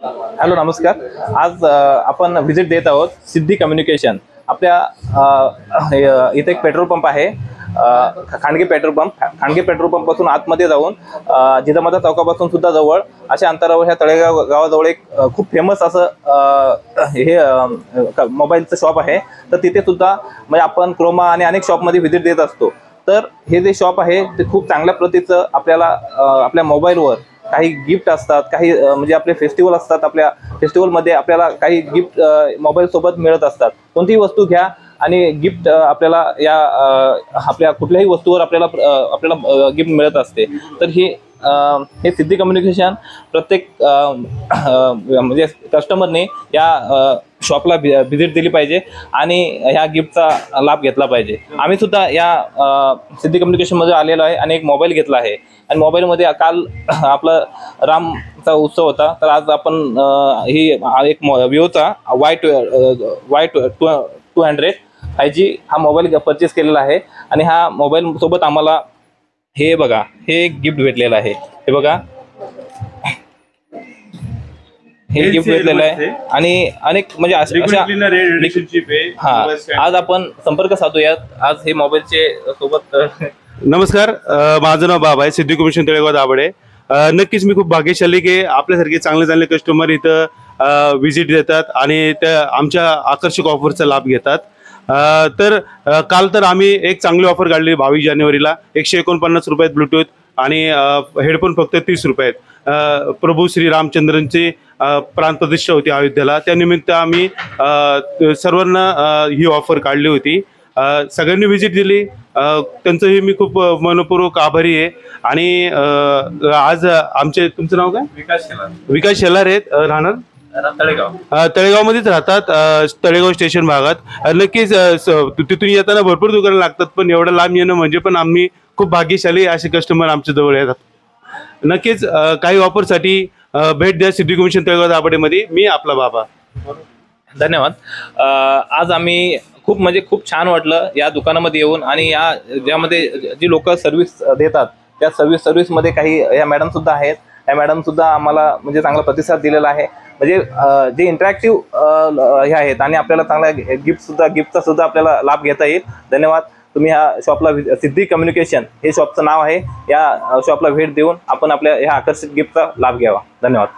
Hello नमस्कार। आज आपण व्हिजिट देत आहोत सिद्धी कम्युनिकेशन। आपल्या इथे एक पेट्रोल पंप आहे, Khandge petrol pump. Khandge petrol pump पासून आतमध्ये जाऊन जिजामाता चौकापासून सुद्धा जवळ अशा अंतरावर ह्या तळेगाव गावाजवळ एक खूप फेमस असं हे मोबाईलचं शॉप आहे। तर तिथे सुद्धा म्हणजे आपण क्रोमा आणि अनेक शॉपमध्ये व्हिजिट देत असतो। तर हे जे शॉप आहे ते खूप चांगल्या प्रतीचं आपल्याला आपल्या मोबाईलवर काही गिफ्ट असतात, काही म्हणजे आपले फेस्टिवल असतात, आपल्या फेस्टिवलमध्ये आपल्याला काही गिफ्ट मोबाईल सोबत मिळत असतात। कोणतीही वस्तू घ्या आणि गिफ्ट आपल्याला या आपल्या कुठल्याही वस्तूवर आपल्याला गिफ्ट मिळत असते। तर हे सिद्धी कम्युनिकेशन प्रत्येक म्हणजे कस्टमरने या शॉपला व्हिजिट दिली पाहिजे आणि ह्या गिफ्टचा लाभ घेतला पाहिजे। आम्ही सुद्धा या सिद्धी कम्युनिकेशनमध्ये आलेलो आहे आणि एक मोबाईल घेतला आहे। आणि मोबाईलमध्ये काल आपला रामचा उत्सव होता, तर आज आपण ही एक विवोचा Y200 5G हा मोबाईल परचेस केलेला आहे। आणि हा मोबाईल सोबत आम्हाला हे बघा, हे गिफ्ट भेटलेलं आहे। हे बघा, हे गिफ्ट भेटलेलं आहे आणि अनेक म्हणजे आज आपण संपर्क साधूयात आज हे मोबाईलचे सोबत। नमस्कार, माझं नाव बाबा आहे, सिद्धी कम्युनिकेशन तळेगाव दाभाडे। नक्कीच मी खूप भाग्यशाली की आपल्यासारखे चांगले कस्टमर इथं व्हिजिट देतात आणि त्या आमच्या आकर्षक ऑफरचा लाभ घेतात। तर काल तर आम्ही एक चांगली ऑफर काढली 22 जानेवारीला। 149 रुपयात ब्लूटूथ आणि हेडफोन फक्त 30 रुपयात। प्रभू श्री रामचंद्रांची प्राणप्रतिष्ठा होती अयोध्येला, त्यानिमित्त आम्ही सर्वांना ही ऑफर काढली होती। सगळ्यांनी व्हिजिट दिली, त्यांचंही मी खूप मनपूर्वक आभारी आहे। आणि आज तुमचं नाव काय? विकास शेलार आहेत, राहणार तळेगावमध्येच राहतात, तळेगाव स्टेशन भागात। नक्कीच तिथून येताना भरपूर दुकानं लागतात, पण एवढं लांब येणं म्हणजे पण आम्ही खूप भाग्यशाली असे कस्टमर आमच्या जवळ येतात। नक्कीच काही ऑफरसाठी भेट द्या सिद्धी कम्युनिकेशन तळेगाव दाभाडेमध्ये। मी आपला बाबा, धन्यवाद। आज आम्ही खूप छान वाटलं या दुकानामध्ये येऊन आणि या ज्यामध्ये जी लोक सर्व्हिस देतात त्या सर्व्हिसमध्ये काही या मॅडम सुद्धा आहेत। या मॅडम सुद्धा आम्हाला म्हणजे चांगला प्रतिसाद दिलेला आहे। म्हणजे जे इंटरॅक्टिव्ह हे आहेत आणि आपल्याला चांगला गिफ्टचा सुद्धा आपल्याला लाभ घेता येईल। धन्यवाद। तुम्ही ह्या शॉपला सिद्धी कम्युनिकेशन हे शॉपचं नाव आहे, या शॉपला भेट देऊन आपण आपल्या ह्या आकर्षक गिफ्टचा लाभ घ्यावा। धन्यवाद।